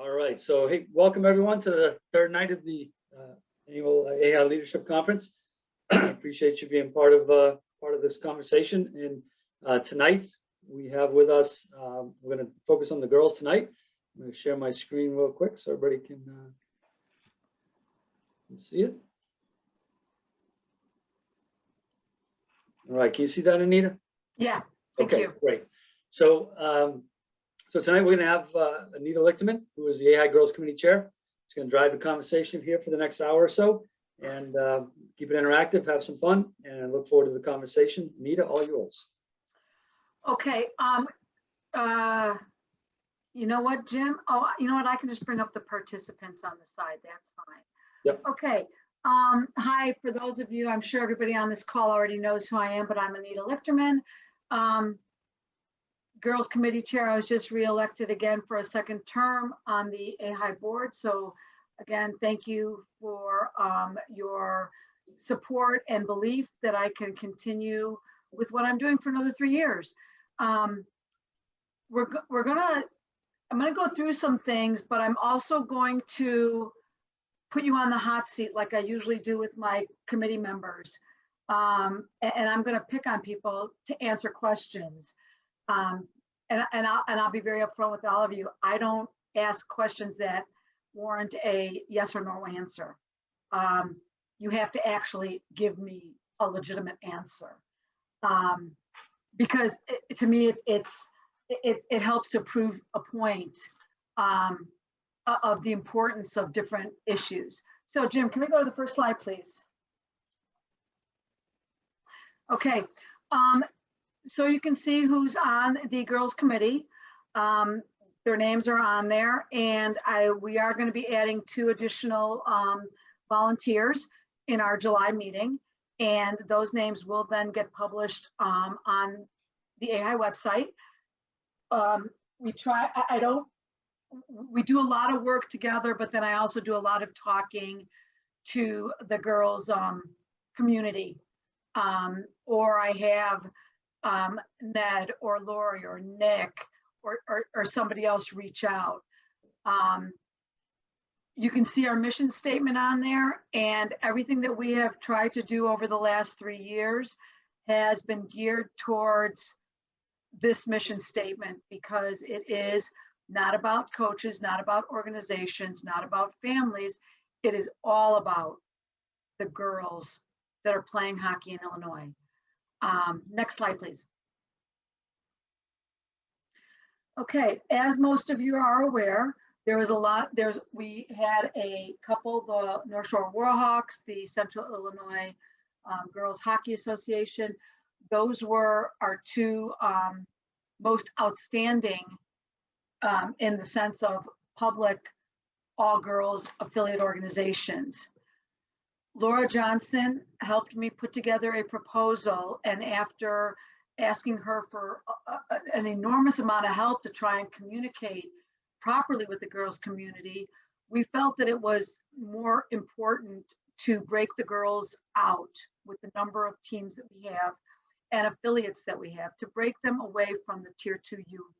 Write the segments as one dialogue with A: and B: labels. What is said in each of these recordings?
A: All right, so hey, welcome everyone to the third night of the annual AHAI Leadership Conference. Appreciate you being part of this conversation. And tonight we have with us, we're going to focus on the girls tonight. I'm going to share my screen real quick so everybody can see it. All right, can you see that, Anita?
B: Yeah, thank you.
A: Great. So, so tonight we're going to have Anita Lichterman, who is the AHAI Girls Committee Chair. She's going to drive the conversation here for the next hour or so and keep it interactive, have some fun, and I look forward to the conversation. Anita, all yours.
B: Okay. You know what, Jim? Oh, you know what? I can just bring up the participants on the side. That's fine.
A: Yep.
B: Okay. Hi, for those of you, I'm sure everybody on this call already knows who I am, but I'm Anita Lichterman. Girls Committee Chair. I was just re-elected again for a second term on the AHAI board. So again, thank you for your support and belief that I can continue with what I'm doing for another 3 years. I'm gonna go through some things, but I'm also going to put you on the hot seat like I usually do with my committee members. And I'm gonna pick on people to answer questions. And I'll be very upfront with all of you. I don't ask questions that warrant a yes or no answer. You have to actually give me a legitimate answer, because to me it helps to prove a point of the importance of different issues. So Jim, can we go to the first slide, please? Okay. So you can see who's on the girls committee. Their names are on there, and we are going to be adding 2 additional volunteers in our July meeting, and those names will then get published on the AHAI website. We do a lot of work together, but then I also do a lot of talking to the girls community, or I have Ned or Lori or Nick or somebody else reach out. You can see our mission statement on there, and everything that we have tried to do over the last 3 years has been geared towards this mission statement, because it is not about coaches, not about organizations, not about families. It is all about the girls that are playing hockey in Illinois. Next slide, please. Okay, as most of you are aware, we had a couple, the North Shore Warhawks, the Central Illinois Girls Hockey Association. Those were our 2 most outstanding in the sense of public all-girls affiliate organizations. Laura Johnson helped me put together a proposal, and after asking her for an enormous amount of help to try and communicate properly with the girls community, we felt that it was more important to break the girls out with the number of teams that we have and affiliates that we have, to break them away from the Tier 2 youth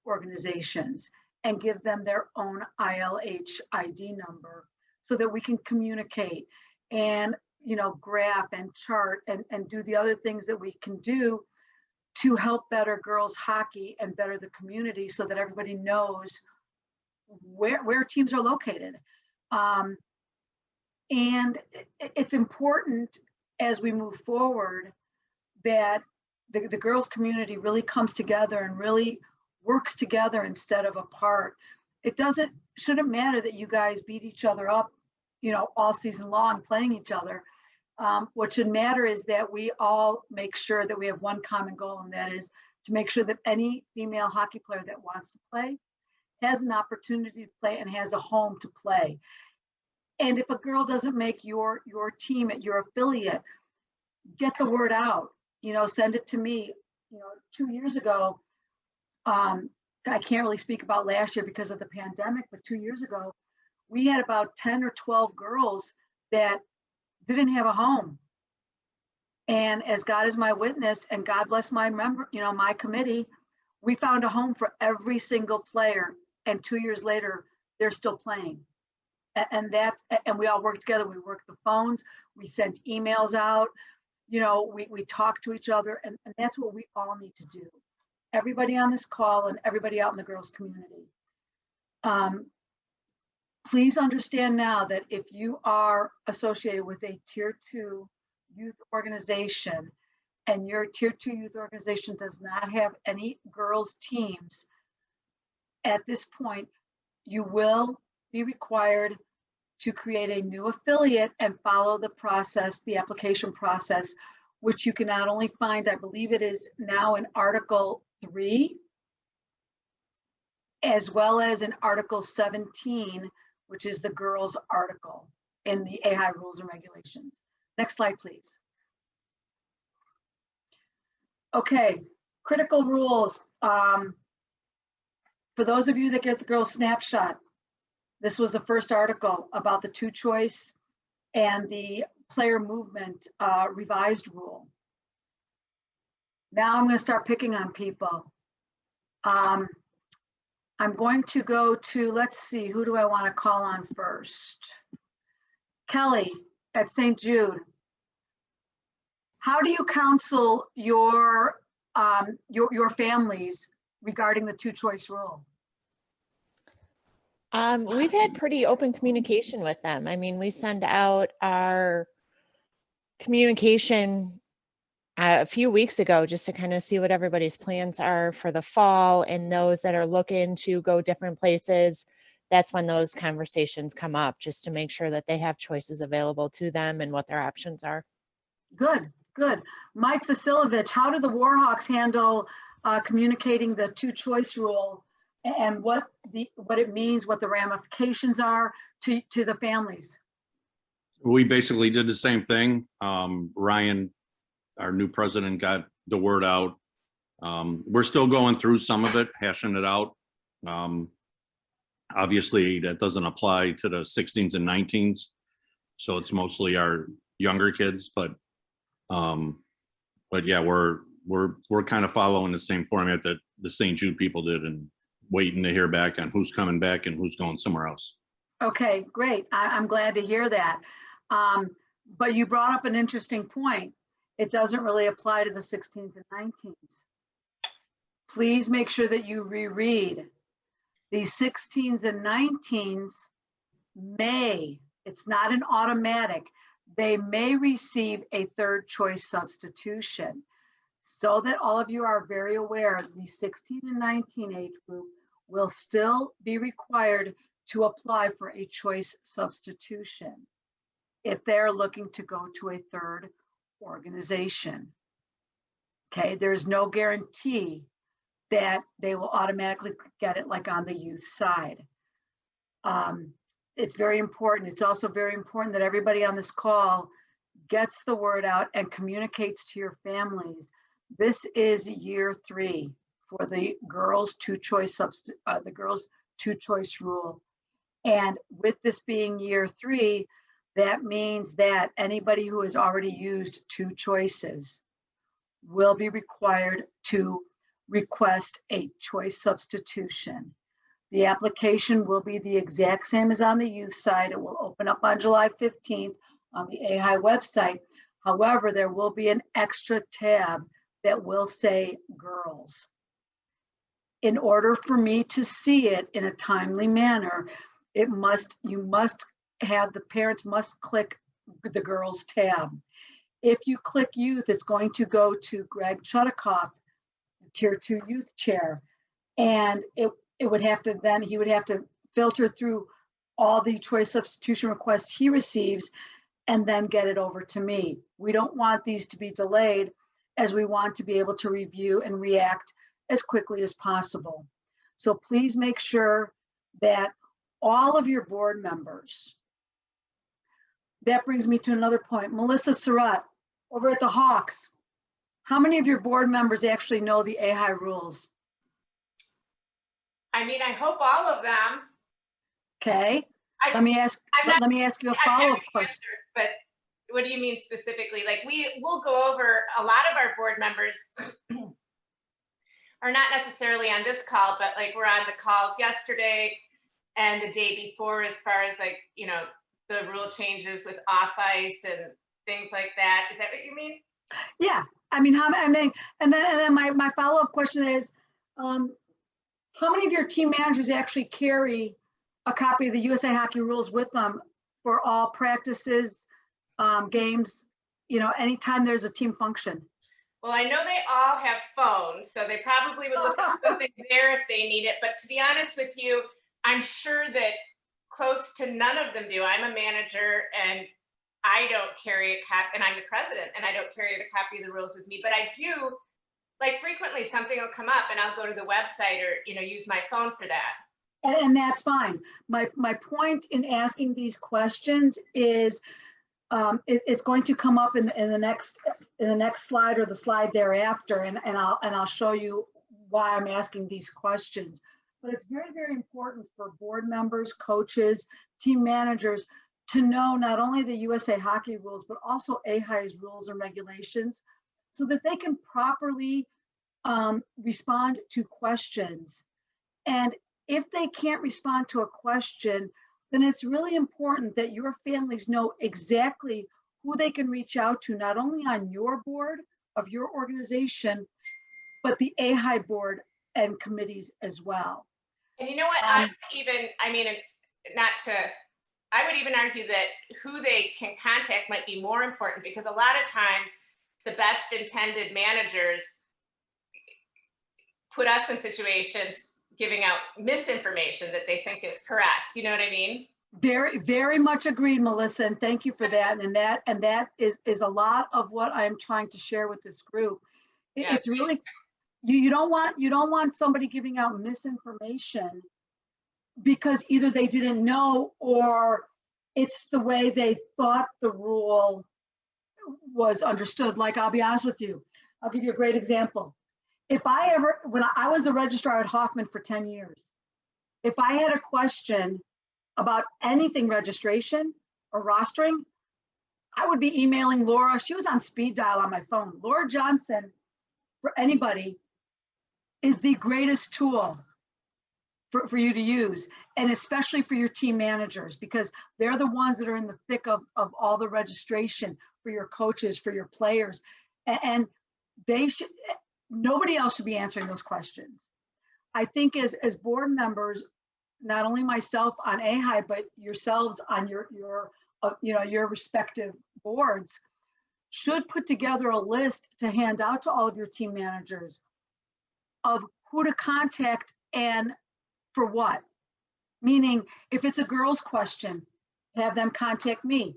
B: organizations and give them their own ILH ID number so that we can communicate and, you know, graph and chart and do the other things that we can do to help better girls hockey and better the community, so that everybody knows where teams are located. And it's important as we move forward that the girls community really comes together and really works together instead of apart. It shouldn't matter that you guys beat each other up, you know, all season long playing each other. What should matter is that we all make sure that we have one common goal, and that is to make sure that any female hockey player that wants to play has an opportunity to play and has a home to play. And if a girl doesn't make your team at your affiliate, get the word out, you know, send it to me. You know, 2 years ago, I can't really speak about last year because of the pandemic, but 2 years ago, we had about 10 or 12 girls that didn't have a home. And as God is my witness, and God bless my member, you know, my committee, we found a home for every single player. And 2 years later, they're still playing. And we all work together. We work the phones, we sent emails out, you know, we talk to each other, and that's what we all need to do. Everybody on this call and everybody out in the girls community. Please understand now that if you are associated with a tier 2 youth organization and your tier 2 youth organization does not have any girls teams, at this point, you will be required to create a new affiliate and follow the process, the application process, which you can not only find, I believe it is now in Article 3, as well as in Article 17, which is the girls article in the AHAI rules and regulations. Next slide, please. Okay, critical rules. For those of you that get the girls snapshot, this was the first article about the 2 choice and the player movement revised rule. Now I'm going to start picking on people. I'm going to go to, let's see, who do I want to call on first? Kelly at St. Jude. How do you counsel your families regarding the 2 choice rule?
C: We've had pretty open communication with them. I mean, we send out our communication a few weeks ago just to kind of see what everybody's plans are for the fall, and those that are looking to go different places, that's when those conversations come up, just to make sure that they have choices available to them and what their options are.
B: Good, good. Mike Vasilovich, how do the Warhawks handle communicating the 2 choice rule and what it means, what the ramifications are to the families?
D: We basically did the same thing. Ryan, our new president, got the word out. We're still going through some of it, hashing it out. Obviously, that doesn't apply to the 16s and 19s, so it's mostly our younger kids. But yeah, we're kind of following the same format that the St. Jude people did, and waiting to hear back on who's coming back and who's going somewhere else.
B: Okay, great. I'm glad to hear that. But you brought up an interesting point. It doesn't really apply to the 16s and 19s. Please make sure that you reread. The 16s and 19s may, it's not an automatic, they may receive a 3rd choice substitution. So that all of you are very aware, the 16 and 19 age group will still be required to apply for a choice substitution if they're looking to go to a 3rd organization. Okay, there's no guarantee that they will automatically get it like on the youth side. It's very important. It's also very important that everybody on this call gets the word out and communicates to your families. This is year 3 for the girls' 2 choice the girls' 2 choice rule. And with this being year 3, that means that anybody who has already used 2 choices will be required to request a choice substitution. The application will be the exact same as on the youth side. It will open up on July 15th on the AHAI website. However, there will be an extra tab that will say girls. In order for me to see it in a timely manner, the parents must click the girls tab. If you click youth, it's going to go to Greg Chudikoff, Tier 2 youth chair, and he would have to filter through all the choice substitution requests he receives and then get it over to me. We don't want these to be delayed, as we want to be able to review and react as quickly as possible. So please make sure that all of your board members. That brings me to another point. Melissa Surratt, over at the Hawks, how many of your board members actually know the AHAI rules?
E: I mean, I hope all of them.
B: Okay, let me ask you a follow-up question.
E: But what do you mean specifically? Like we'll go over, a lot of our board members are not necessarily on this call, but like we're on the calls yesterday and the day before, as far as like, you know, the rule changes with off ice and things like that. Is that what you mean?
B: Yeah, I mean, and then my follow-up question is, how many of your team managers actually carry a copy of the USA Hockey rules with them for all practices, games, you know, anytime there's a team function?
E: Well, I know they all have phones, so they probably would look at something there if they need it. But to be honest with you, I'm sure that close to none of them do. I'm a manager and I don't carry a copy, and I'm the president, and I don't carry the copy of the rules with me. But I do, like, frequently something will come up and I'll go to the website or, you know, use my phone for that.
B: And that's fine. My point in asking these questions is, it's going to come up in the next slide or the slide thereafter, and I'll show you why I'm asking these questions. But it's very, very important for board members, coaches, team managers to know not only the USA Hockey rules, but also AHAI's rules and regulations, so that they can properly respond to questions. And if they can't respond to a question, then it's really important that your families know exactly who they can reach out to, not only on your board of your organization, but the AHAI board and committees as well.
E: And you know what, I would even argue that who they can contact might be more important, because a lot of times the best intended managers put us in situations giving out misinformation that they think is correct. You know what I mean?
B: Very, very much agreed, Melissa, and thank you for that. And that is a lot of what I'm trying to share with this group.
E: Yeah.
B: It's really, you don't want somebody giving out misinformation because either they didn't know or it's the way they thought the rule was understood. Like, I'll be honest with you, I'll give you a great example. When I was a registrar at Hoffman for 10 years, if I had a question about anything registration or rostering, I would be emailing Laura. She was on speed dial on my phone. Laura Johnson, for anybody, is the greatest tool for you to use, and especially for your team managers, because they're the ones that are in the thick of all the registration for your coaches, for your players, and nobody else should be answering those questions. I think as board members, not only myself on AHAI, but yourselves on your respective boards, should put together a list to hand out to all of your team managers of who to contact and for what. Meaning, if it's a girls question, have them contact me.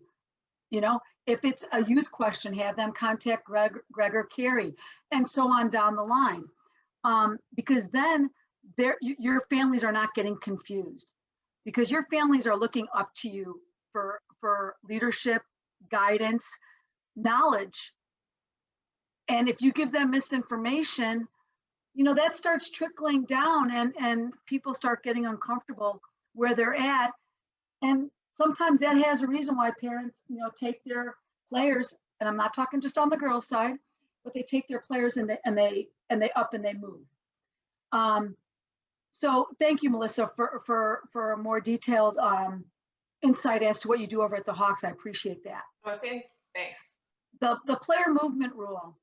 B: You know, if it's a youth question, have them contact Greg or Carrie, and so on down the line. Because then your families are not getting confused, because your families are looking up to you for leadership, guidance, knowledge. And if you give them misinformation, you know, that starts trickling down, and people start getting uncomfortable where they're at. And sometimes that has a reason why parents, you know, take their players, and I'm not talking just on the girls' side, but they take their players and they up and they move. So thank you, Melissa, for a more detailed insight as to what you do over at the Hawks. I appreciate that.
E: Okay, thanks.
B: The player movement rule,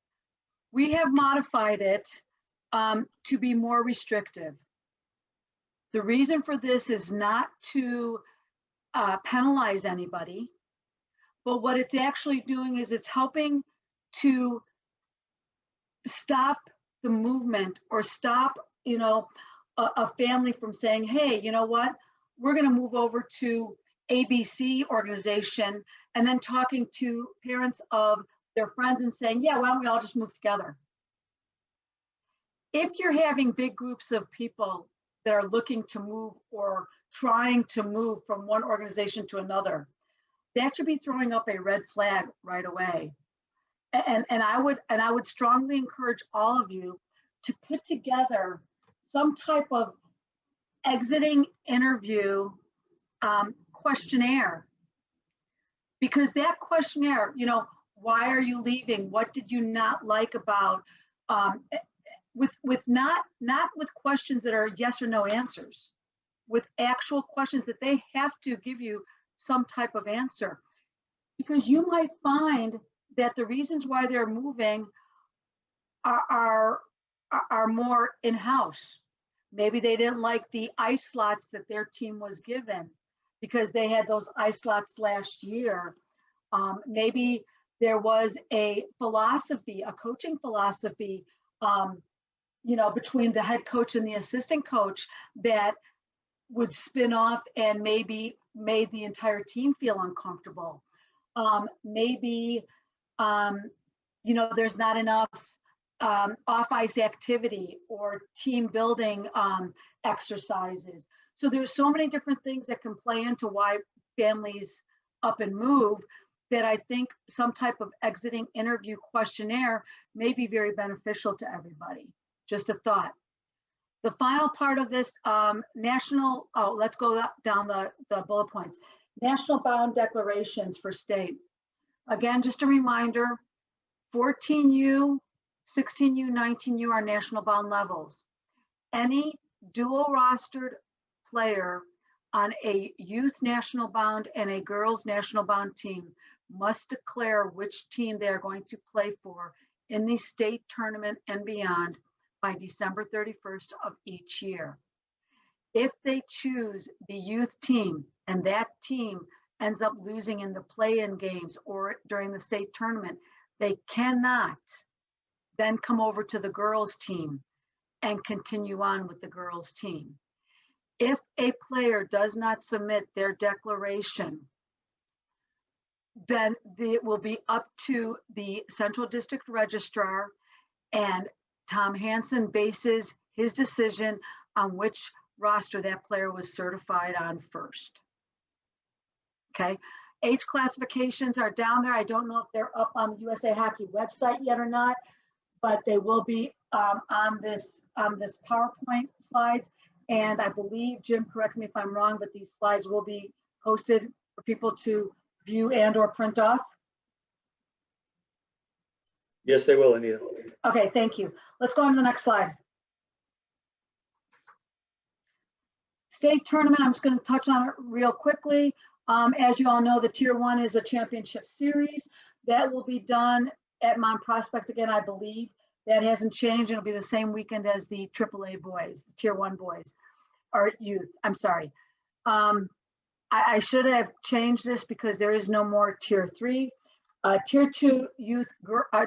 B: we have modified it to be more restrictive. The reason for this is not to penalize anybody, but what it's actually doing is it's helping to stop the movement or stop, you know, a family from saying, hey, you know what, we're going to move over to ABC organization, and then talking to parents of their friends and saying, yeah, why don't we all just move together? If you're having big groups of people that are looking to move or trying to move from one organization to another, that should be throwing up a red flag right away. And I would strongly encourage all of you to put together some type of exiting interview questionnaire, because that questionnaire, you know, why are you leaving? What did you not like about, with not with questions that are yes or no answers. with actual questions that they have to give you some type of answer. Because you might find that the reasons why they're moving are more in-house. Maybe they didn't like the ice slots that their team was given because they had those ice slots last year. Maybe there was a philosophy, a coaching philosophy, between the head coach and the assistant coach that would spin off and maybe made the entire team feel uncomfortable. Maybe, there's not enough off-ice activity or team building exercises. So there's so many different things that can play into why families up and move that I think some type of exiting interview questionnaire may be very beneficial to everybody. Just a thought. The final part of this let's go down the bullet points. National bound declarations for state. Again, just a reminder, 14U, 16U, 19U are national bound levels. Any dual rostered player on a youth national bound and a girls national bound team must declare which team they are going to play for in the state tournament and beyond by December 31st of each year. If they choose the youth team and that team ends up losing in the play-in games or during the state tournament, they cannot then come over to the girls team and continue on with the girls team. If a player does not submit their declaration, then it will be up to the Central District Registrar, and Tom Hansen bases his decision on which roster that player was certified on first. Okay, age classifications are down there. I don't know if they're up on the USA Hockey website yet or not, but they will be on this PowerPoint slides. And I believe, Jim, correct me if I'm wrong, but these slides will be posted for people to view and or print off.
A: Yes, they will, Anita.
B: Okay, thank you. Let's go on to the next slide. State tournament, I'm just going to touch on it real quickly. As you all know, the Tier 1 is a championship series. That will be done at Mount Prospect again, I believe. That hasn't changed. It'll be the same weekend as the AAA boys, the Tier 1 boys, or youth, I'm sorry. I should have changed this because there is no more Tier 3. Tier 2 youth,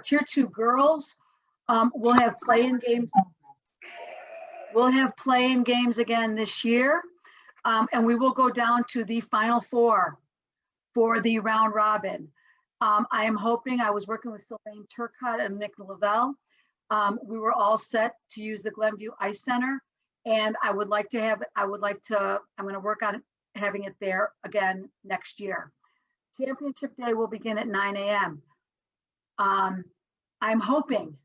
B: Tier 2 girls will have play-in games. We'll have play-in games again this year, and we will go down to the Final Four for the round robin. I am hoping, I was working with Sylvain Turcotte and Nick Lavelle. We were all set to use the Glenview Ice Center, and I'm going to work on having it there again next year. Championship day will begin at 9 a.m. I'm hoping,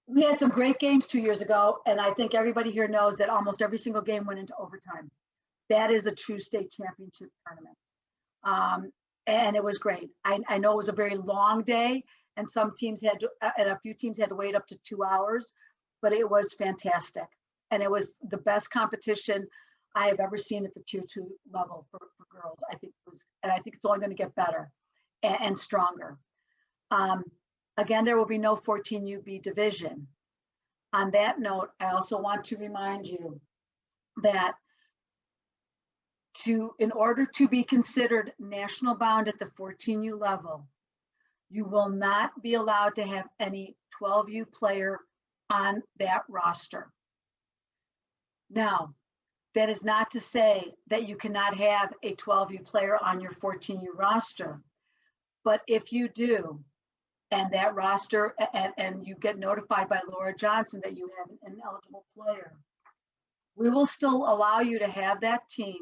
B: we had some great games 2 years ago, and I think everybody here knows that almost every single game went into overtime. That is a true state championship tournament. And it was great. I know it was a very long day, and some teams had to, and a few teams had to wait up to 2 hours, but it was fantastic. And it was the best competition I have ever seen at the Tier 2 level for girls. I think it was, and I think it's only going to get better and stronger. Again, there will be no 14UB division. On that note, I also want to remind you that in order to be considered national bound at the 14U level, you will not be allowed to have any 12U player on that roster. Now, that is not to say that you cannot have a 12U player on your 14U roster, but if you do, and that roster, and you get notified by Laura Johnson that you have an eligible player, we will still allow you to have that team.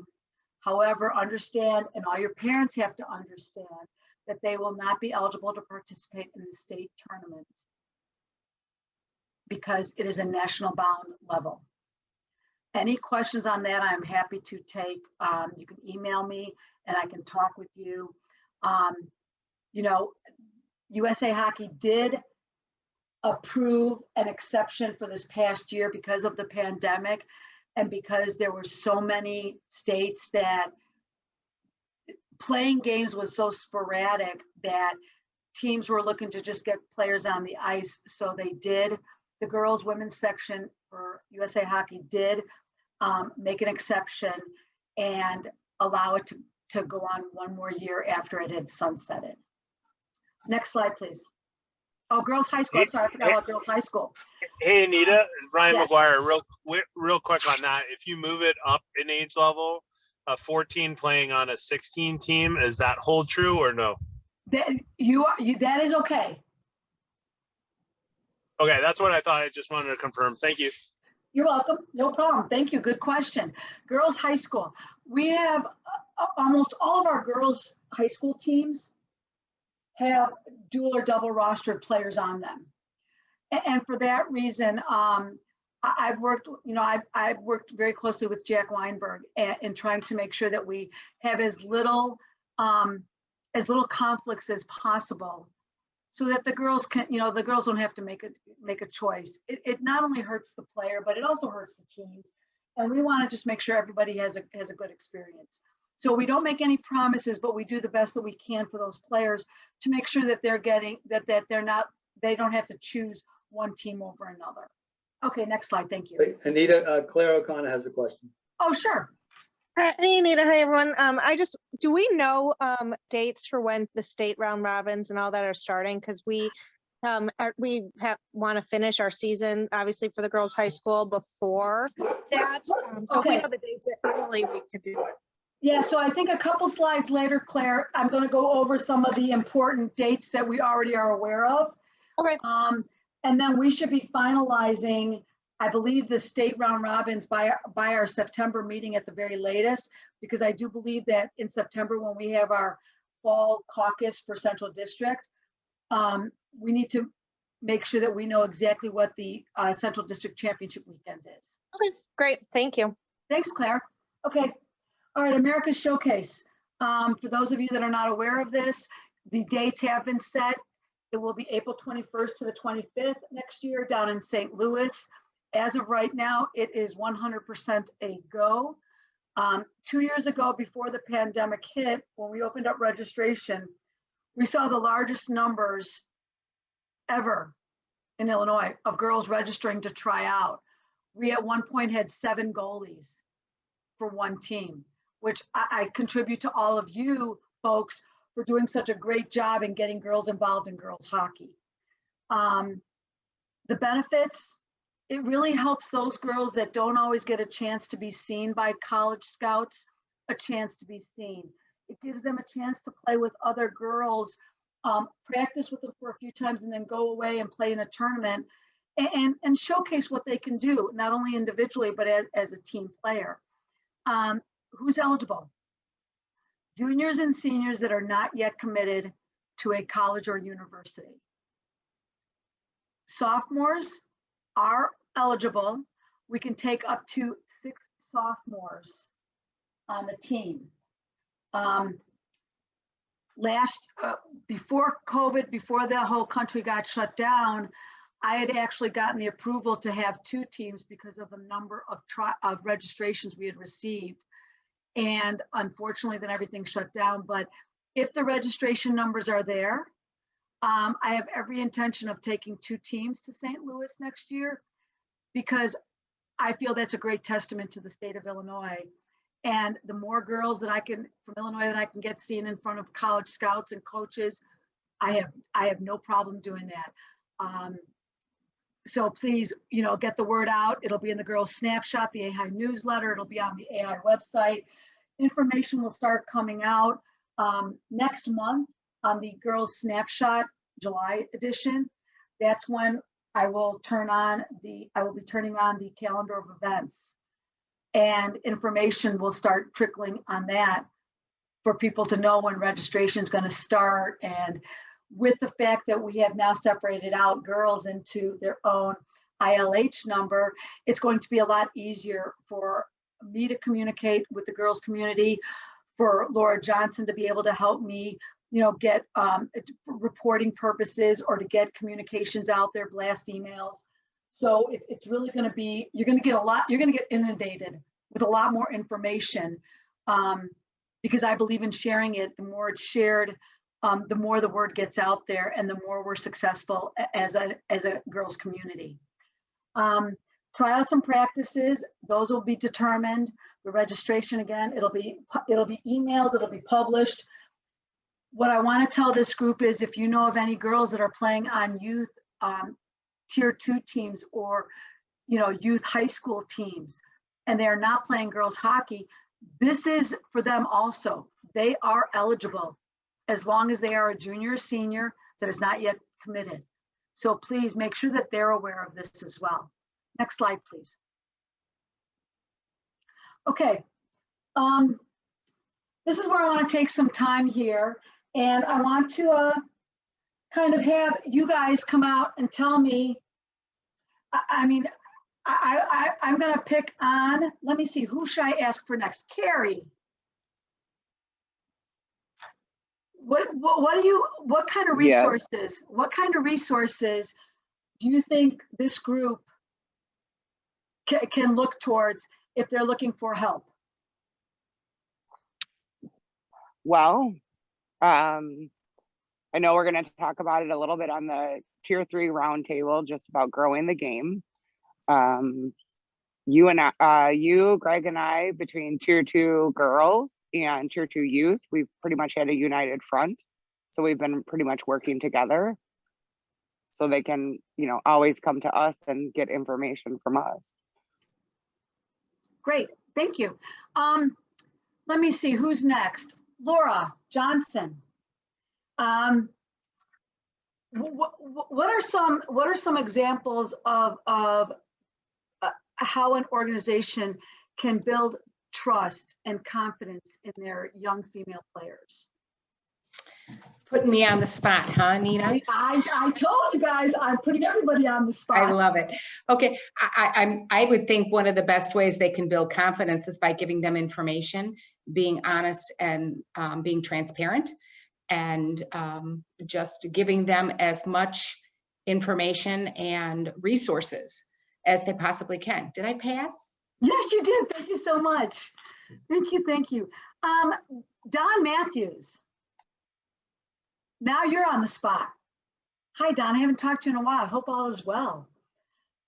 B: However, understand, and all your parents have to understand, that they will not be eligible to participate in the state tournament because it is a national bound level. Any questions on that, I'm happy to take. You can email me and I can talk with you. You know, USA Hockey did approve an exception for this past year because of the pandemic, And because there were so many states that playing games was so sporadic that teams were looking to just get players on the ice. So they did. The girls women's section for USA Hockey did make an exception and allow it to go on one more year after it had sunsetted. Next slide, please. Oh, girls high school. I'm sorry, I forgot about girls high school.
F: Hey, Anita, Ryan
B: Yes.
F: McGuire, real quick on that. If you move it up in age level, a 14 playing on a 16 team, is that hold true or no?
B: That is okay.
F: Okay, that's what I thought. I just wanted to confirm. Thank you.
B: You're welcome. No problem. Thank you. Good question. Girls high school. We have almost all of our girls high school teams have dual or double rostered players on them. And for that reason, I've worked very closely with Jack Weinberg in trying to make sure that we have as little conflicts as possible, so that the girls can, the girls don't have to make a choice. It not only hurts the player, but it also hurts the teams. And we want to just make sure everybody has a good experience. So we don't make any promises, but we do the best that we can for those players to make sure that they're getting they don't have to choose one team over another. Okay, next slide. Thank you.
A: Great. Anita, Claire O'Connor has a question.
B: Oh, sure.
G: Hey, Anita. Hey, everyone. Do we know dates for when the state round robins and all that are starting? Because we want to finish our season, obviously, for the girls' high school before that. So if we know the dates early, we could do it.
B: Yeah, so I think a couple slides later, Claire, I'm going to go over some of the important dates that we already are aware of.
G: Okay.
B: And then we should be finalizing, I believe, the state round robins by our September meeting at the very latest, because I do believe that in September, when we have our fall caucus for Central District, we need to make sure that we know exactly what the Central District Championship weekend is.
G: Okay, great. Thank you.
B: Thanks, Claire. Okay. All right, America's Showcase. For those of you that are not aware of this, the dates have been set. It will be April 21st to the 25th next year down in St. Louis. As of right now, it is 100% a go. 2 years ago, before the pandemic hit, when we opened up registration, we saw the largest numbers ever in Illinois of girls registering to try out. We at one point had 7 goalies for one team, which I contribute to all of you folks for doing such a great job in getting girls involved in girls hockey. The benefits, it really helps those girls that don't always get a chance to be seen by college scouts, a chance to be seen. It gives them a chance to play with other girls, practice with them for a few times, and then go away and play in a tournament and showcase what they can do, not only individually, but as a team player. Who's eligible? Juniors and seniors that are not yet committed to a college or university. Sophomores are eligible. We can take up to 6 sophomores on the team. Before COVID, before the whole country got shut down, I had actually gotten the approval to have 2 teams because of the number of registrations we had received. And unfortunately, then everything shut down. But if the registration numbers are there, I have every intention of taking 2 teams to St. Louis next year, because I feel that's a great testament to the state of Illinois. And the more girls that from Illinois that I can get seen in front of college scouts and coaches, I have no problem doing that. So please, get the word out. It'll be in the Girls Snapshot, the AHAI newsletter. It'll be on the AHAI website. Information will start coming out next month on the Girls Snapshot July edition. That's when I will be turning on the calendar of events, and information will start trickling on that for people to know when registration is going to start. And with the fact that we have now separated out girls into their own ILH number, it's going to be a lot easier for me to communicate with the girls community, for Laura Johnson to be able to help me, get reporting purposes, or to get communications out there, blast emails. So it's really going to be, you're going to get inundated with a lot more information, because I believe in sharing it. The more it's shared, the more the word gets out there, and the more we're successful as a girls community. Try out some practices. Those will be determined. The registration, again, it'll be emailed, it'll be published. What I want to tell this group is, if you know of any girls that are playing on youth tier 2 teams, or youth high school teams, and they're not playing girls hockey, this is for them also. They are eligible as long as they are a junior or senior that is not yet committed. So please make sure that they're aware of this as well. Next slide, please. Okay, this is where I want to take some time here, and I want to kind of have you guys come out and tell me. I'm going to pick on, let me see, who should I ask for next? Carrie. What kind of resources, yes. What kind of resources do you think this group can look towards if they're looking for help?
H: Well, I know we're going to talk about it a little bit on the tier 3 roundtable, just about growing the game. You, Greg, and I, between tier 2 girls and tier 2 youth, we've pretty much had a united front. So we've been pretty much working together, so they can, always come to us and get information from us.
B: Great, thank you. Let me see, who's next? Laura Johnson. What are some examples of how an organization can build trust and confidence in their young female players?
I: Putting me on the spot, huh, Nina?
B: I told you guys, I'm putting everybody on the spot.
I: I love it. Okay, I would think one of the best ways they can build confidence is by giving them information, being honest, and being transparent, and just giving them as much information and resources as they possibly can. Did I pass?
B: Yes, you did. Thank you so much. Thank you. Don Matthews. Now you're on the spot. Hi, Don. I haven't talked to you in a while. I hope all is well.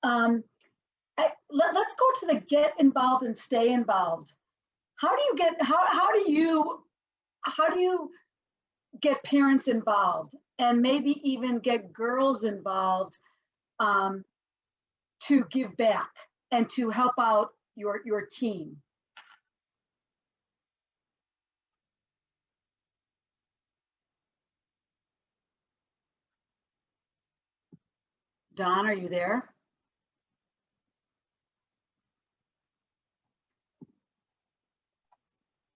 B: Let's go to the get involved and stay involved. How do you get parents involved, and maybe even get girls involved to give back and to help out your team? Don, are you there?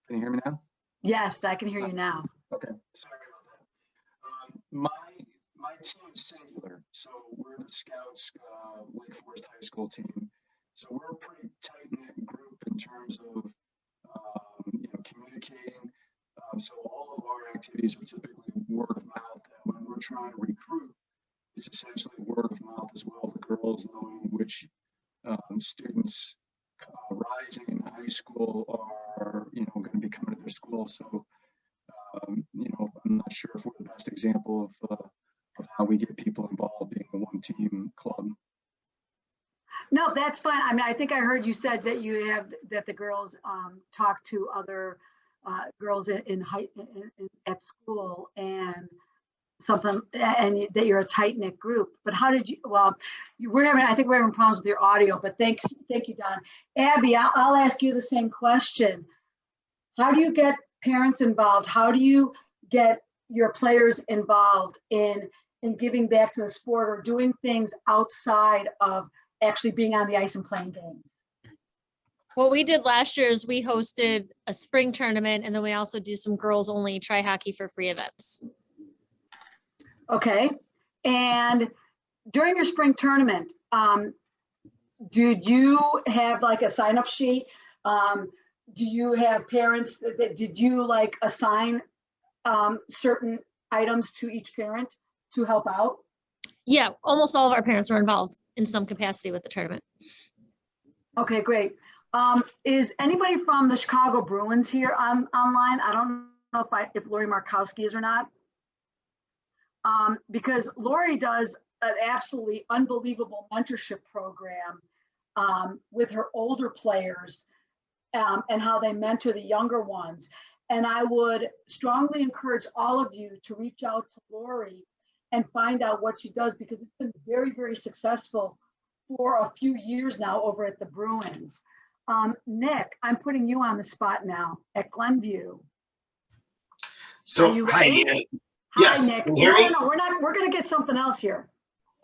J: Can you hear me now?
B: Yes, I can hear you now.
J: Okay, sorry about that. My team is singular, so we're the Scouts Wake Forest High School team. So we're a pretty tight-knit group in terms of communicating. So all of our activities are typically word of mouth, and when we're trying to recruit, it's essentially word of mouth as well. The girls knowing which students rising in high school are going to be coming to their school. So I'm not sure if we're the best example of how we get people involved being a one-team club.
B: No, that's fine. I mean, I think I heard you said that that the girls talk to other girls at school and something, and that you're a tight-knit group. But how did you? Well, I think we're having problems with your audio. But thank you, Don. Abby, I'll ask you the same question. How do you get parents involved? How do you get your players involved in giving back to the sport, or doing things outside of actually being on the ice and playing games?
K: What we did last year is we hosted a spring tournament, and then we also do some girls only try hockey for free events.
B: Okay. And during your spring tournament, did you have like a sign-up sheet? Do you have parents did you like assign certain items to each parent to help out?
K: Yeah, almost all of our parents were involved in some capacity with the tournament.
B: Okay, great. Is anybody from the Chicago Bruins here online? I don't know if Lori Markowski is or not. Because Lori does an absolutely unbelievable mentorship program with her older players and how they mentor the younger ones. And I would strongly encourage all of you to reach out to Lori and find out what she does, because it's been very, very successful for a few years now over at the Bruins. Nick, I'm putting you on the spot now at Glenview.
L: So,
B: Are you
L: hi,
B: ready?
L: Nina.
B: Hi,
L: Yes,
B: Nick.
L: can you hear me?
B: No, we're not. We're gonna get something else here.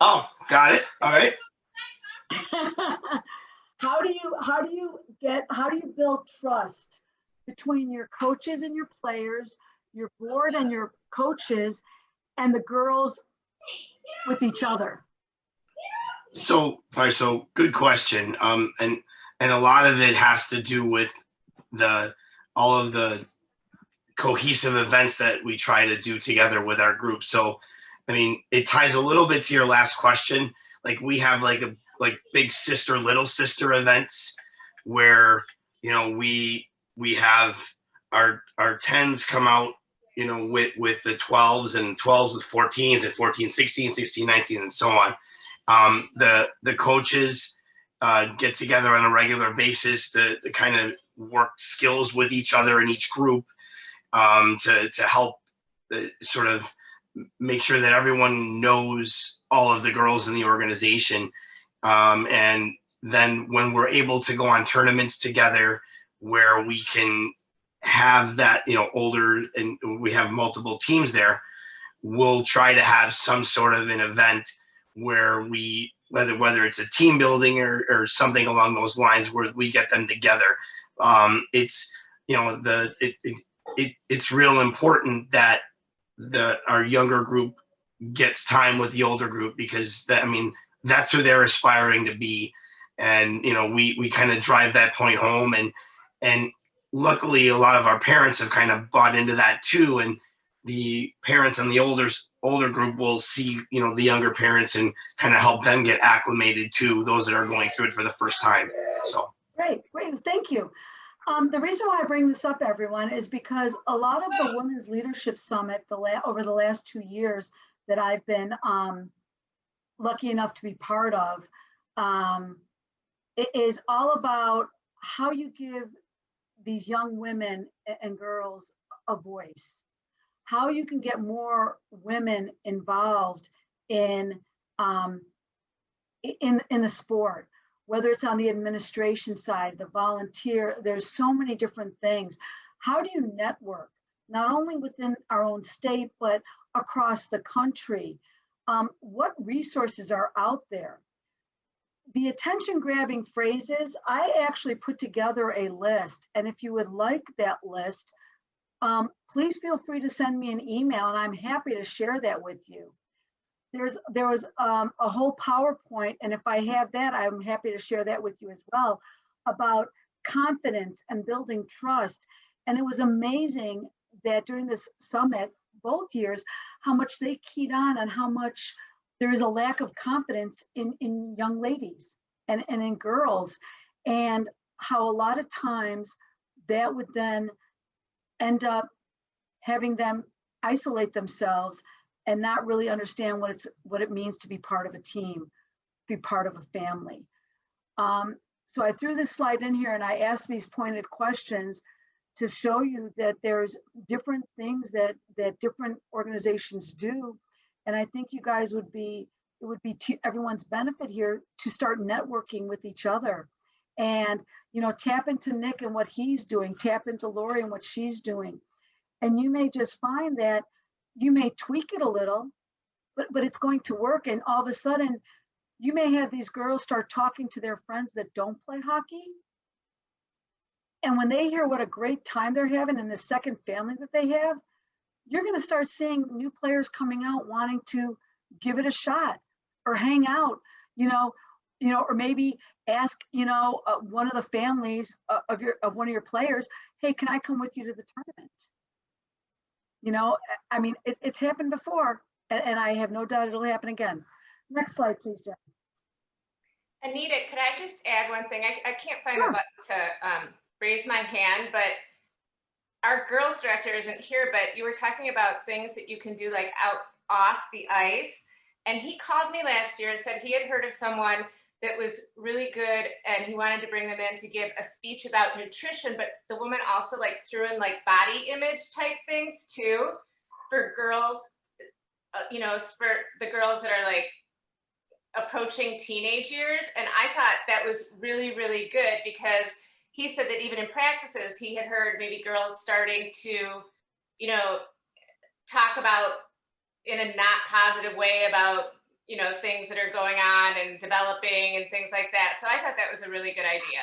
L: Oh, got it. All right.
B: How do you build trust between your coaches and your players, your board and your coaches, and the girls with each other?
L: So, all right, so good question. And a lot of it has to do with all of the cohesive events that we try to do together with our group. So, I mean, it ties a little bit to your last question. Like, we have like big sister, little sister events where, you know, we have our 10s come out, you know, with the 12s, and 12s with 14s, and 14, 16, 16, 19, and so on. The coaches get together on a regular basis to kind of work skills with each other in each group, to help sort of make sure that everyone knows all of the girls in the organization. And then when we're able to go on tournaments together where we can have that, you know, older, and we have multiple teams there, we'll try to have some sort of an event where we, whether it's a team building or something along those lines, where we get them together. It's, you know, it's real important that our younger group gets time with the older group, because I mean, that's who they're aspiring to be. And, you know, we kind of drive that point home, and luckily a lot of our parents have kind of bought into that too. And the parents in the older group will see, you know, the younger parents and kind of help them get acclimated to those that are going through it for the first time. So
B: Great, thank you. The reason why I bring this up, everyone, is because a lot of the Women's Leadership Summit over the last 2 years that I've been lucky enough to be part of, it is all about how you give these young women and girls a voice, how you can get more women involved in the sport, whether it's on the administration side, the volunteer. There's so many different things. How do you network, not only within our own state, but across the country? What resources are out there? The attention grabbing phrases, I actually put together a list. And if you would like that list, please feel free to send me an email, and I'm happy to share that with you. There was a whole PowerPoint, and if I have that, I'm happy to share that with you as well, about confidence and building trust. And it was amazing that during this summit, both years, how much they keyed on how much there is a lack of confidence in young ladies and in girls, and how a lot of times that would then end up having them isolate themselves and not really understand what it means to be part of a team, be part of a family. So I threw this slide in here, and I asked these pointed questions to show you that there's different things that different organizations do. And I think you guys it would be to everyone's benefit here to start networking with each other, and, you know, tap into Nick and what he's doing, tap into Lori and what she's doing. And you may just find that you may tweak it a little, but it's going to work. And all of a sudden, you may have these girls start talking to their friends that don't play hockey. And when they hear what a great time they're having in the second family that they have, you're going to start seeing new players coming out wanting to give it a shot or hang out, or maybe ask, one of the families of one of your players, hey, can I come with you to the tournament? I mean, it's happened before, and I have no doubt it'll happen again. Next slide, please, Jen.
E: Anita, could I just add one thing? I can't find the
B: Sure.
E: button to raise my hand, but our girls director isn't here, but you were talking about things that you can do like out off the ice. And he called me last year and said he had heard of someone that was really good and he wanted to bring them in to give a speech about nutrition, but the woman also like threw in like body image type things too for girls, you know, for the girls that are like approaching teenage years. And I thought that was really, really good because he said that even in practices, he had heard maybe girls starting to, you know, talk about in a not positive way about, you know, things that are going on and developing and things like that. So I thought that was a really good idea.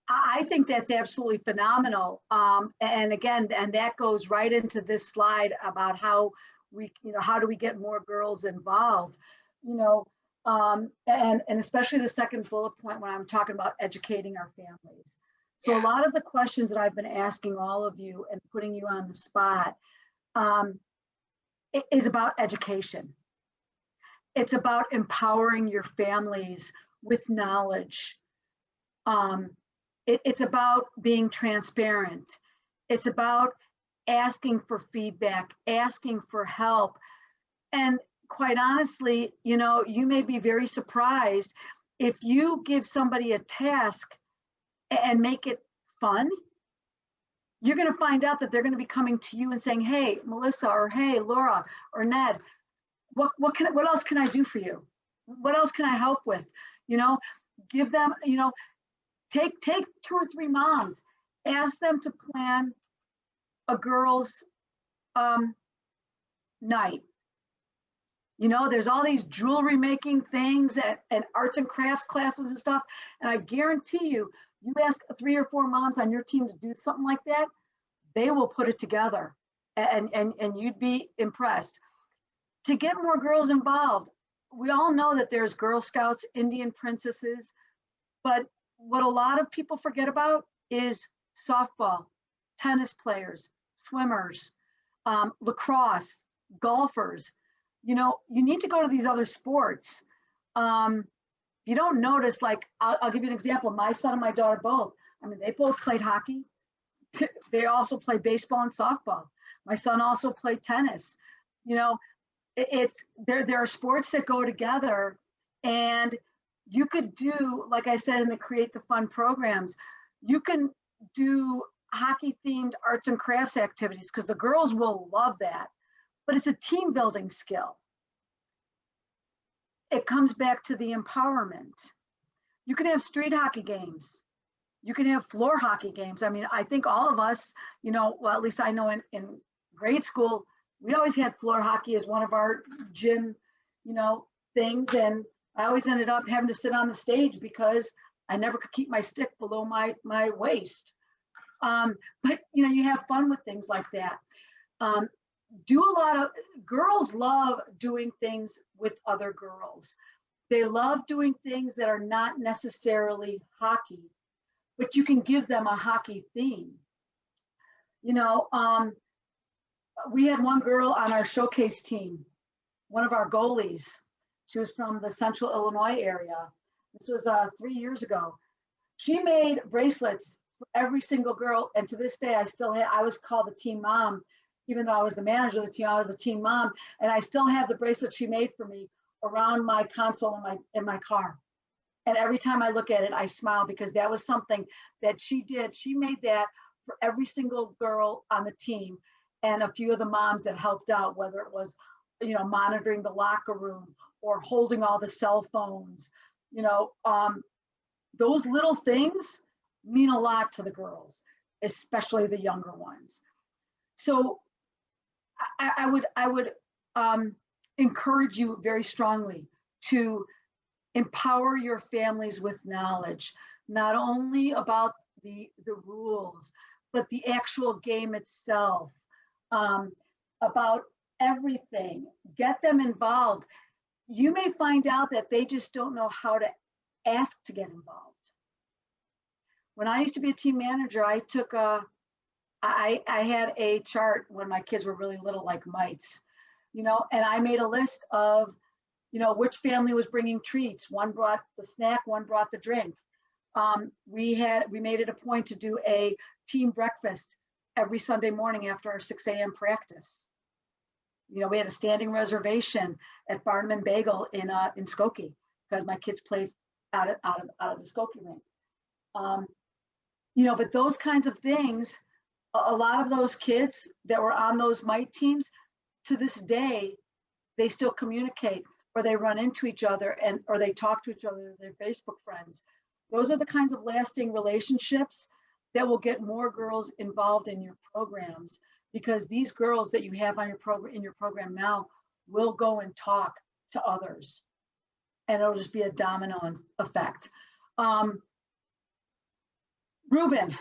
B: I think that's absolutely phenomenal. And again, and that goes right into this slide about how we, you know, how do we get more girls involved, you know, and especially the second bullet point when I'm talking about educating our families. So
E: Yeah.
B: a lot of the questions that I've been asking all of you and putting you on the spot is about education. It's about empowering your families with knowledge. It's about being transparent. It's about asking for feedback, asking for help. And quite honestly, you know, you may be very surprised if you give somebody a task and make it fun, you're going to find out that they're going to be coming to you and saying, hey, Melissa, or hey, Laura, or Ned, what else can I do for you? What else can I help with? You know, give them, you know, take 2 or 3 moms, ask them to plan a girls' night. You know, there's all these jewelry making things and arts and crafts classes and stuff. And I guarantee you, you ask 3 or 4 moms on your team to do something like that, they will put it together and you'd be impressed. To get more girls involved, we all know that there's Girl Scouts, Indian princesses, but what a lot of people forget about is softball, tennis players, swimmers, lacrosse, golfers. You know, you need to go to these other sports. You don't notice, like, I'll give you an example. My son and my daughter both, I mean, they both played hockey. They also play baseball and softball. My son also played tennis. You know, there are sports that go together, and you could do, like I said, in the Create the Fun programs, you can do hockey themed arts and crafts activities because the girls will love that, but it's a team building skill. It comes back to the empowerment. You can have street hockey games. You can have floor hockey games. I mean, I think all of us, you know, well, at least I know in grade school, we always had floor hockey as one of our gym, you know, things. And I always ended up having to sit on the stage because I never could keep my stick below my waist. But, you know, you have fun with things like that. Do a lot of, girls love doing things with other girls. They love doing things that are not necessarily hockey, but you can give them a hockey theme. You know, we had one girl on our showcase team, one of our goalies. She was from the Central Illinois area. This was 3 years ago. She made bracelets for every single girl. And to this day, I was called the team mom. Even though I was the manager of the team, I was the team mom. And I still have the bracelet she made for me around my console in my car. And every time I look at it, I smile because that was something that she did. She made that for every single girl on the team and a few of the moms that helped out, whether it was, you know, monitoring the locker room or holding all the cell phones. You know, those little things mean a lot to the girls, especially the younger ones. So I would encourage you very strongly to empower your families with knowledge, not only about the rules, but the actual game itself, about everything. Get them involved. You may find out that they just don't know how to ask to get involved. When I used to be a team manager, I took I had a chart when my kids were really little, like mites, you know, and I made a list of, you know, which family was bringing treats. One brought the snack, one brought the drink. We made it a point to do a team breakfast every Sunday morning after our 6 a.m. practice. You know, we had a standing reservation at Barnum and Bagel in Skokie because my kids played out of the Skokie rink. You know, but those kinds of things, a lot of those kids that were on those mite teams, to this day, they still communicate, or they run into each other, or they talk to each other, their Facebook friends. Those are the kinds of lasting relationships that will get more girls involved in your programs, because these girls that you have on your program now will go and talk to others, and it'll just be a domino effect. Ruben,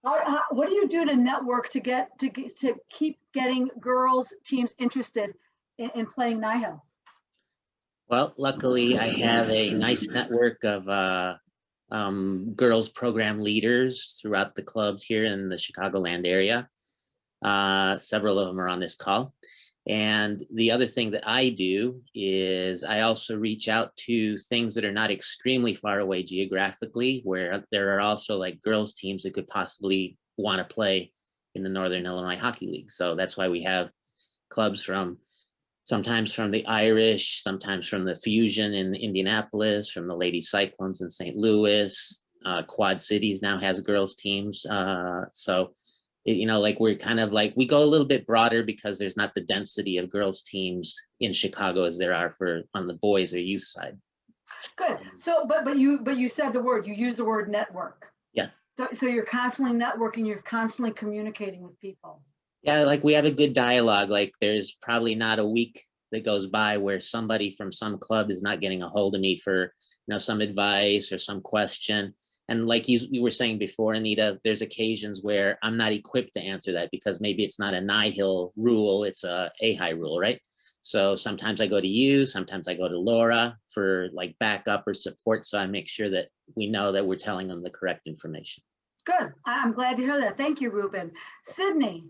B: what do you do to network to keep getting girls teams interested in playing Nihil?
M: Well, luckily I have a nice network of girls program leaders throughout the clubs here in the Chicagoland area. Several of them are on this call. And the other thing that I do is I also reach out to things that are not extremely far away geographically, where there are also like girls teams that could possibly want to play in the Northern Illinois Hockey League. So that's why we have clubs sometimes from the Irish, sometimes from the Fusion in Indianapolis, from the Lady Cyclones in St. Louis. Quad Cities now has girls teams. So you know, like we're kind of like, we go a little bit broader because there's not the density of girls teams in Chicago as there are on the boys or youth side.
B: Good. So, but you said you used the word network.
M: Yeah.
B: So you're constantly networking, you're constantly communicating with people.
M: Yeah, like we have a good dialogue. Like there's probably not a week that goes by where somebody from some club is not getting a hold of me for, you know, some advice or some question. And like you were saying before, Anita, there's occasions where I'm not equipped to answer that because maybe it's not a Nihil rule, it's a AHAI rule, right? So sometimes I go to you, sometimes I go to Laura for like backup or support. So I make sure that we know that we're telling them the correct information.
B: Good. I'm glad to hear that. Thank you, Ruben. Sydney,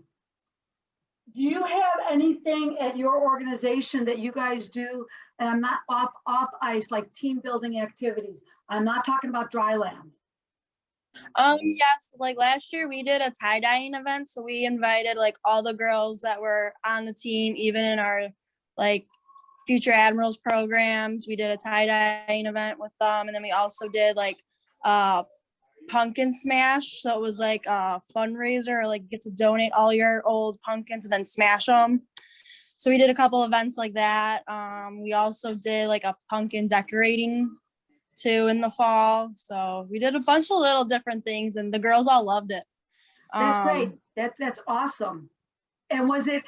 B: do you have anything at your organization that you guys do? And I'm not off ice, like team building activities. I'm not talking about dry land.
N: Yes, like last year we did a tie-dyeing event, so we invited like all the girls that were on the team, even in our like future admirals programs. We did a tie-dyeing event with them, and then we also did like pumpkin smash, so it was like a fundraiser, like get to donate all your old pumpkins and then smash them. So we did a couple events like that. We also did like a pumpkin decorating too in the fall. So we did a bunch of little different things and the girls all loved it.
B: That's great. That's awesome. And was it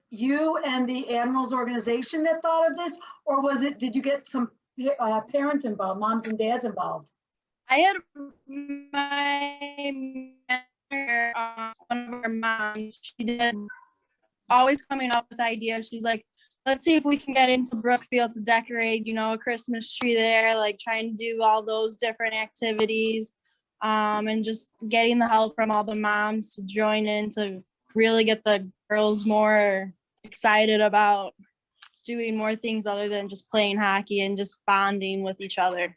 B: you and the Admirals organization that thought of this, or did you get some parents involved, moms and dads involved?
N: I had my mentor, one of our moms, she did always coming up with ideas. She's like, let's see if we can get into Brookfield to decorate, you know, a Christmas tree there, like trying to do all those different activities, and just getting the help from all the moms to join in to really get the girls more excited about doing more things other than just playing hockey and just bonding with each other.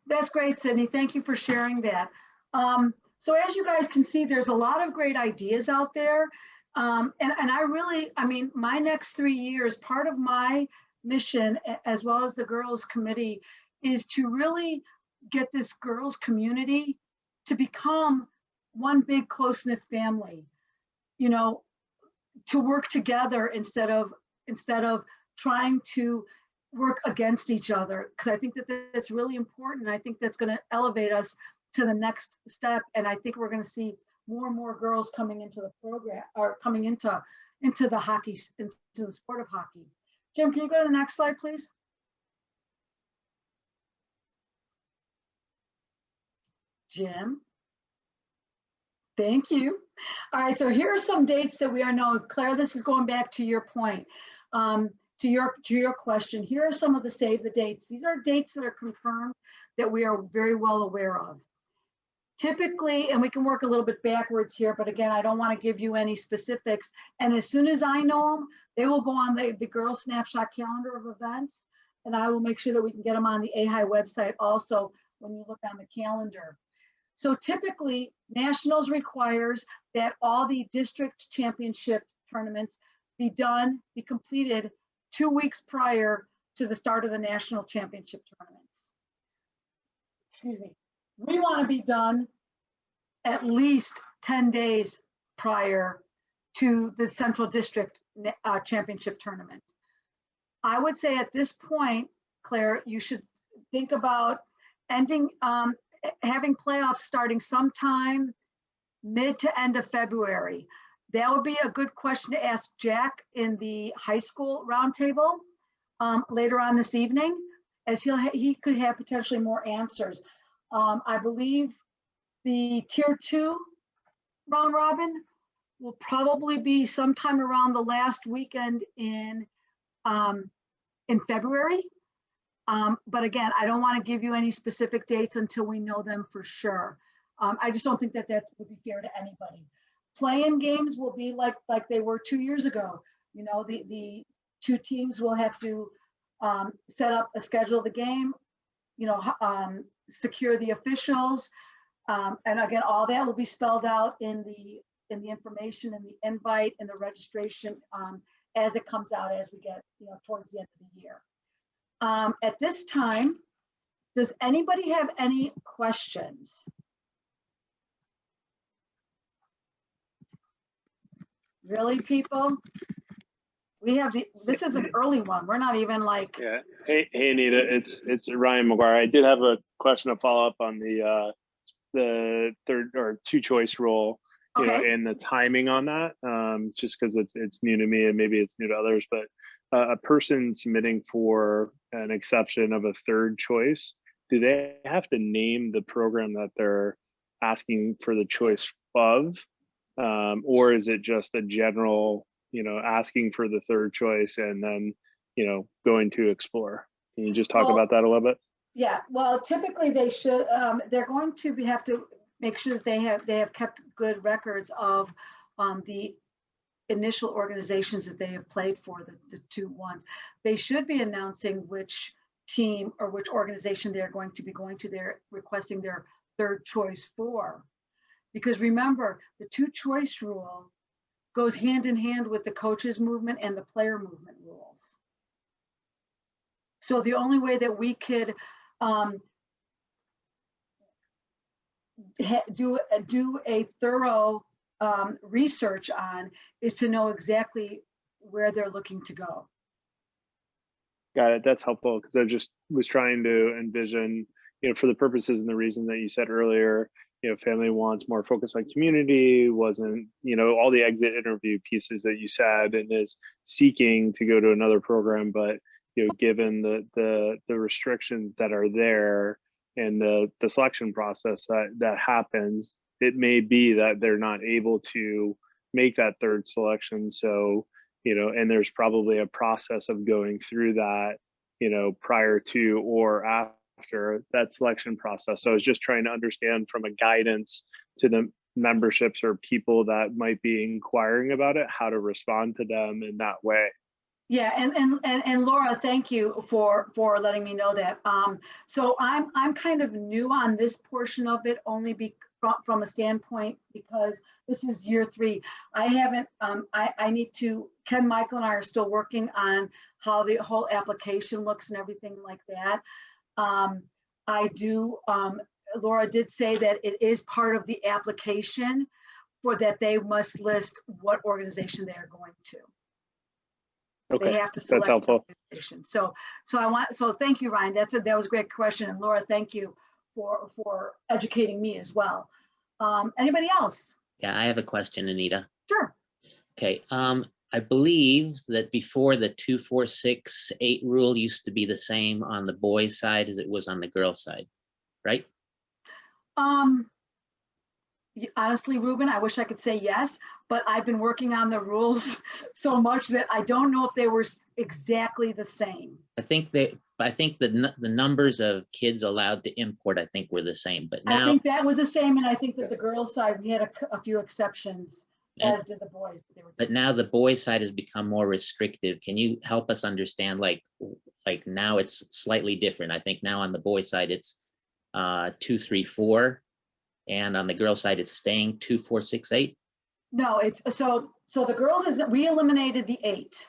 B: That's great, Sydney. Thank you for sharing that. So as you guys can see, there's a lot of great ideas out there. And I mean, my next 3 years, part of my mission, as well as the girls committee, is to really get this girls community to become one big close-knit family, you know, to work together instead of trying to work against each other, because I think that that's really important. I think that's going to elevate us to the next step. And I think we're going to see more and more girls coming into the program, or coming into the hockey, into the sport of hockey. Jim, can you go to the next slide, please? Jim. Thank you. All right, so here are some dates that we are knowing. Claire, this is going back to your point, to your question. Here are some of the save the dates. These are dates that are confirmed that we are very well aware of. Typically, and we can work a little bit backwards here, but again, I don't want to give you any specifics. And as soon as I know them, They will go on the girls snapshot calendar of events, and I will make sure that we can get them on the AHAI website also when you look on the calendar. So typically, nationals requires that all the district championship tournaments be completed 2 weeks prior to the start of the national championship tournaments. Excuse me. We want to be done at least 10 days prior to the Central District Championship Tournament. I would say at this point, Claire, you should think about having playoffs starting sometime mid to end of February. That would be a good question to ask Jack in the high school roundtable later on this evening, as he could have potentially more answers. I believe the Tier 2 round robin will probably be sometime around the last weekend in February. But again, I don't want to give you any specific dates until we know them for sure. I just don't think that would be fair to anybody. Play-in games will be like they were 2 years ago. You know, the two teams will have to set up a schedule of the game, you know, secure the officials. And again, all that will be spelled out in the information and the invite and the registration as it comes out as we get, you know, towards the end of the year. At this time, does anybody have any questions? Really, people? We have this is an early one. We're not even like.
O: Yeah. Hey Anita, it's Ryan McGuire. I did have a question to follow up on the third or two choice rule, you know, and the timing on that. Just because it's new to me and maybe it's new to others, but a person submitting for an exception of a third choice, do they have to name the program that they're asking for the choice of? Or is it just a general, you know, asking for the third choice and then, you know, going to explore? Can you just talk about that a little bit?
B: Yeah, well, typically they should, they're going to have to make sure that they have kept good records of the initial organizations that they have played for, the 2 ones. They should be announcing which team or which organization they're going to be going to, they're requesting their third choice for. Because remember, the 2 choice rule goes hand in hand with the coaches movement and the player movement rules. So the only way that we could do a thorough research on is to know exactly where they're looking to go.
O: Got it. That's helpful because I just was trying to envision, you know, for the purposes and the reason that you said earlier, you know, family wants more focus on community, wasn't, you know, all the exit interview pieces that you said, and is seeking to go to another program, but, you know, given the restrictions that are there and the selection process that happens, it may be that they're not able to make that third selection. So, you know, and there's probably a process of going through that, you know, prior to or after that selection process. So I was just trying to understand from a guidance to the memberships or people that might be inquiring about it, how to respond to them in that way.
B: Yeah, and Laura, thank you for letting me know that. So I'm kind of new on this portion of it, only from a standpoint because this is year 3. I haven't. I need to. Ken, Michael, and I are still working on how the whole application looks and everything like that. I do. Laura did say that it is part of the application for that they must list what organization they are going to.
O: Okay,
B: they have to select
O: that's helpful.
B: So thank you, Ryan. That was a great question, and Laura, thank you for educating me as well. Anybody else?
M: Yeah, I have a question, Anita.
B: Sure.
M: Okay. I believe that before the 2, 4, 6, 8 rule used to be the same on the boys' side as it was on the girls' side, right?
B: Honestly, Ruben, I wish I could say yes, but I've been working on the rules so much that I don't know if they were exactly the same.
M: I think the numbers of kids allowed to import, I think, were the same, but now
B: I think that was the same, and I think that the girls' side we had a few exceptions. as did the boys.
M: But now the boys' side has become more restrictive. Can you help us understand, like now it's slightly different? I think now on the boys' side it's 2, 3, 4, and on the girls' side it's staying 2, 4, 6, 8.
B: No, it's so the girls is we eliminated the 8.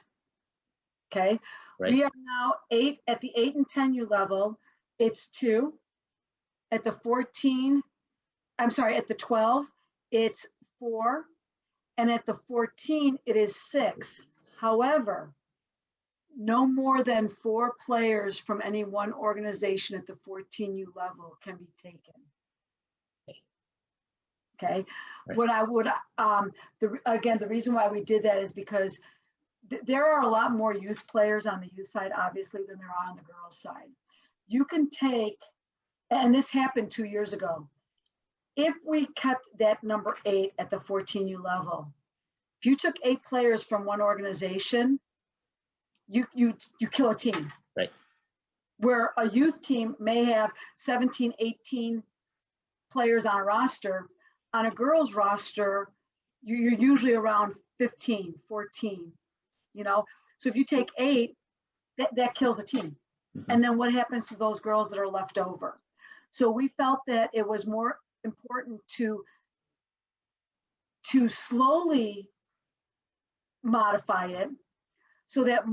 B: Okay,
M: Right.
B: we are now 8 at the 8 and 10U level. It's 2 at the 14. I'm sorry, at the 12, it's 4. And at the 14, it is 6. However, no more than 4 players from any one organization at the 14U level can be taken. Okay.
M: Right.
B: What I would, again, the reason why we did that is because there are a lot more youth players on the youth side, obviously, than there are on the girls' side. You can take, and this happened 2 years ago. If we kept that number 8 at the 14U level, if you took 8 players from one organization, you kill a team.
M: Right.
B: Where a youth team may have 17, 18 players on a roster, on a girls' roster, you're usually around 15, 14, you know? So if you take 8, that kills a team.
M: Mm-hmm.
B: And then what happens to those girls that are left over? So we felt that it was more important to slowly modify it so that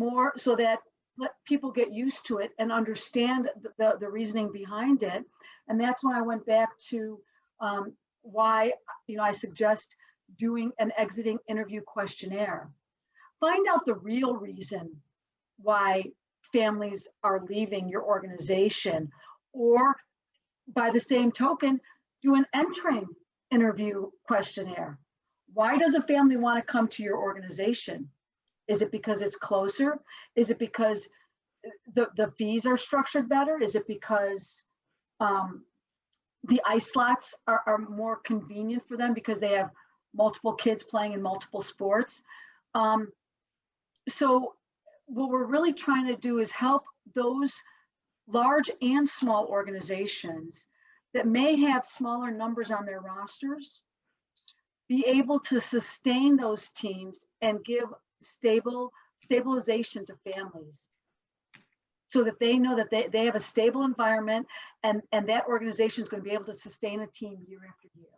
B: people get used to it and understand the reasoning behind it. And that's when I went back to why I suggest doing an exiting interview questionnaire. Find out the real reason why families are leaving your organization, or by the same token, do an entering interview questionnaire. Why does a family want to come to your organization? Is it because it's closer? Is it because the fees are structured better? Is it because the ice slots are more convenient for them because they have multiple kids playing in multiple sports? So what we're really trying to do is help those large and small organizations that may have smaller numbers on their rosters be able to sustain those teams and give stabilization to families so that they know that they have a stable environment and that organization is going to be able to sustain a team year after year.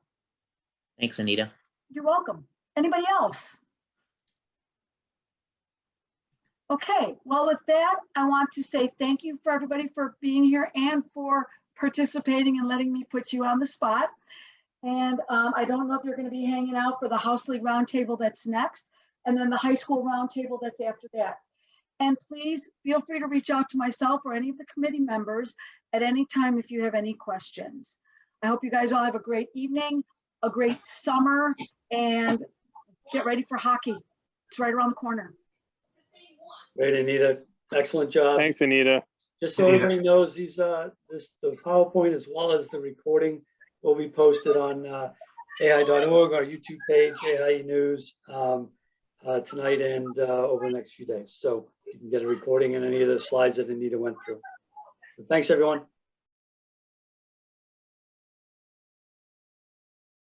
M: Thanks, Anita.
B: You're welcome. Anybody else? Okay, well, with that, I want to say thank you for everybody for being here and for participating and letting me put you on the spot. And I don't know if you're going to be hanging out for the House League Roundtable that's next, and then the high school roundtable that's after that. And please feel free to reach out to myself or any of the committee members at any time if you have any questions. I hope you guys all have a great evening, a great summer, and get ready for hockey. It's right around the corner.
A: Great, Anita. Excellent job.
O: Thanks, Anita.
A: Just so everybody knows, the PowerPoint as well as the recording will be posted on AHAI.org, our YouTube page, AHAI News, tonight and over the next few days. So you can get a recording and any of the slides that Anita went through. So thanks, everyone.